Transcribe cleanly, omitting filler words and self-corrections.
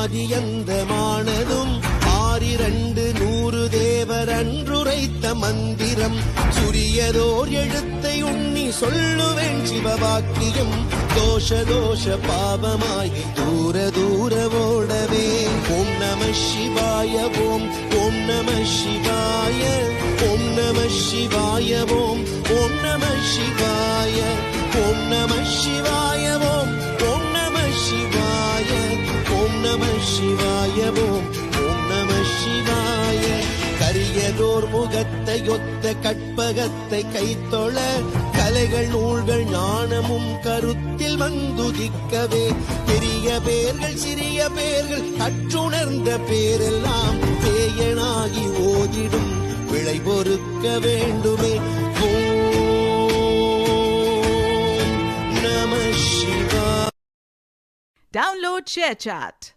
ஆதியந்தமானதும் ஆறிரண்டு நூறு தேவர் அன்றுரைத்த மந்திரம் சுரியதோர் எழுத்தை உண்ணி சொல்லுவேன் சிவவாக்கியம் தோஷ தோஷ பாவமாகி தூர தூர ஓடவே ஓம் நம சிவாய ஓம் ஓம் நம சிவாய ஓம் நம சிவாய ஓம் ஓம் நம சிவாய ஓம் நம சிவாய ஓம் ஓம் நம சிவாய ஓம் நம சிவாய ஓம் ஓம் நம சிவாய கரியதோர் முகத்தை ஒத்த கற்பகத்தை கைத்தொழ கலைகள் நூல்கள் ஞானமும் கருத்தில் வந்துதிக்கவே பெரிய பேர்கள் சிறிய பேர்கள் கற்றுணர்ந்த பேரெல்லாம் பேயனாகி ஓதிடும் விளை பொறுக்க வேண்டுமே ஓம் நம சிவாய. Download ShareChat.